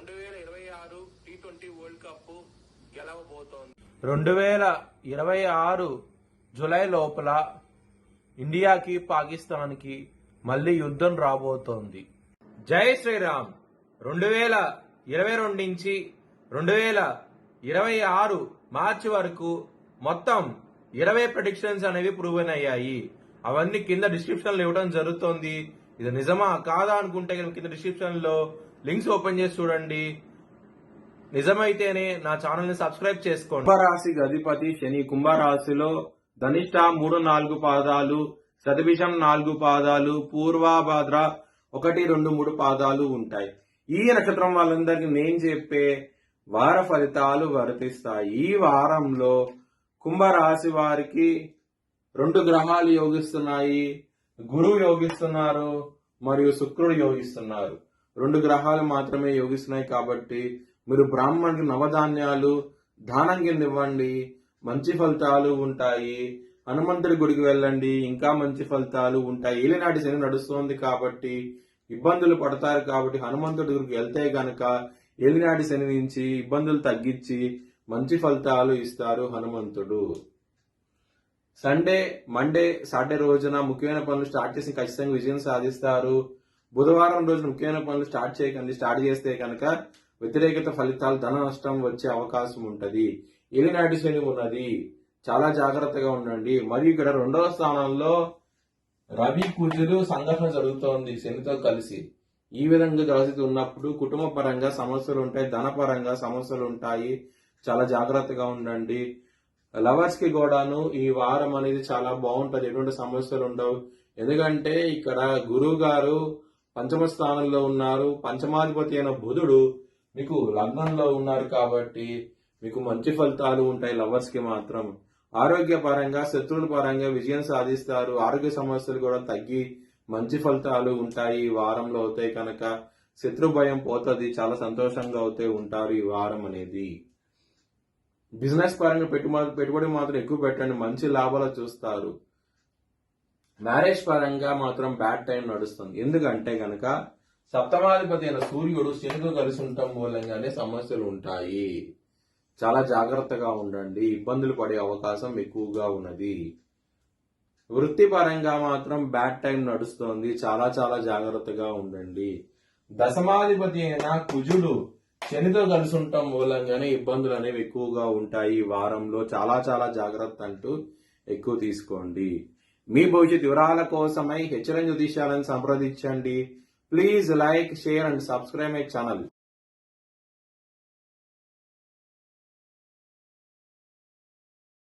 2026 T20 world cup గెలవబోతోంది. 2026 July లోపల ఇండియాకి పాకిస్తాన్కి మళ్ళీ యుద్ధం రాబోతోంది. జై శ్రీరామ్. 2022 నుంచి 2026 మార్చి వరకు మొత్తం 20 ప్రెడిక్షన్స్ అనేవి ప్రూవెన్ అయ్యాయి. అవన్నీ కింద డిస్క్రిప్షన్ లో ఇవ్వడం జరుగుతోంది. ఇది నిజమా కాదా అనుకుంటే కింద డిస్క్రిప్షన్ లో లింక్స్ ఓపెన్ చేసి చూడండి. నిజమైతేనే నా ఛానల్ ని సబ్స్క్రైబ్ చేసుకోండి. కుంభరాశికి అధిపతి శని. కుంభరాశిలో ధనిష్ట 3-4 పాదాలు, శతభిషం 4 పాదాలు, పూర్వభాద్ర 1, 2, 3 పాదాలు ఉంటాయి. ఈ నక్షత్రం వాళ్ళందరికీ నేను చెప్పే వార ఫలితాలు వర్తిస్తాయి. ఈ వారంలో కుంభరాశి వారికి 2 గ్రహాలు యోగిస్తున్నాయి. గురువు యోగిస్తున్నారు మరియు శుక్రుడు యోగిస్తున్నారు. 2 గ్రహాలు మాత్రమే యోగిస్తున్నాయి కాబట్టి మీరు బ్రాహ్మణుడికి నవధాన్యాలు దానం కింద ఇవ్వండి, మంచి ఫలితాలు ఉంటాయి. హనుమంతుడి గుడికి వెళ్ళండి, ఇంకా మంచి ఫలితాలు ఉంటాయి. ఏలినాటి శని నడుస్తోంది కాబట్టి ఇబ్బందులు పడతారు కాబట్టి హనుమంతుడి గుడికి వెళ్తే గనక ఏలినాటి శని నుంచి ఇబ్బందులు తగ్గించి మంచి ఫలితాలు ఇస్తారు హనుమంతుడు. సండే, మండే, సాటర్డే రోజున ముఖ్యమైన పనులు స్టార్ట్ చేసి ఖచ్చితంగా విజయం సాధిస్తారు. బుధవారం రోజున ముఖ్యమైన పనులు స్టార్ట్ చేయకండి. స్టార్ట్ చేస్తే కనుక వ్యతిరేకత ఫలితాలు, ధన నష్టం వచ్చే అవకాశం ఉంటది. ఏలినాటి శని ఉన్నది, చాలా జాగ్రత్తగా ఉండండి. మరియు ఇక్కడ 2వ స్థానంలో రవి కుజులు సంఘర్షణ జరుగుతోంది శనితో కలిసి. ఈ విధంగా కలిసి ఉన్నప్పుడు కుటుంబ పరంగా సమస్యలు ఉంటాయి, ధనపరంగా సమస్యలు ఉంటాయి. చాలా జాగ్రత్తగా ఉండండి. లవర్స్ కి కూడాను ఈ వారం అనేది చాలా బాగుంటది, ఎటువంటి సమస్యలు ఉండవు. ఎందుకంటే ఇక్కడ గురువు గారు పంచమ స్థానంలో ఉన్నారు. పంచమాధిపతి అయిన బుధుడు మీకు లగ్నంలో ఉన్నారు కాబట్టి మీకు మంచి ఫలితాలు ఉంటాయి. లవర్స్ కి మాత్రం ఆరోగ్య పరంగా, శత్రువుల పరంగా విజయం సాధిస్తారు. ఆరోగ్య సమస్యలు కూడా తగ్గి మంచి ఫలితాలు ఉంటాయి. ఈ వారంలో అవుతాయి కనుక శత్రు భయం పోతుంది. చాలా సంతోషంగా అవుతే ఉంటారు ఈ వారం అనేది. బిజినెస్ పరంగా పెట్టుబడి మాత్రం ఎక్కువ పెట్టండి, మంచి లాభాలు చూస్తారు. మ్యారేజ్ పరంగా మాత్రం బ్యాడ్ టైం నడుస్తుంది. ఎందుకంటే గనక సప్తమాధిపతి అయిన సూర్యుడు శనితో కలిసి ఉండటం మూలంగానే సమస్యలు ఉంటాయి. చాలా జాగ్రత్తగా ఉండండి, ఇబ్బందులు పడే అవకాశం ఎక్కువగా ఉన్నది. వృత్తి పరంగా మాత్రం బ్యాడ్ టైం నడుస్తోంది. చాలా చాలా జాగ్రత్తగా ఉండండి. దశమాధిపతి అయిన కుజుడు శనితో కలిసి ఉండటం మూలంగానే ఇబ్బందులు అనేవి ఎక్కువగా ఉంటాయి. ఈ వారంలో చాలా చాలా జాగ్రత్త అంటూ ఎక్కువ తీసుకోండి. మీ భవిష్యత్ వివరాల కోసమై హెచ్చరిక జ్యోతిష్యాలను సంప్రదించండి. Please like, share and subscribe my channel.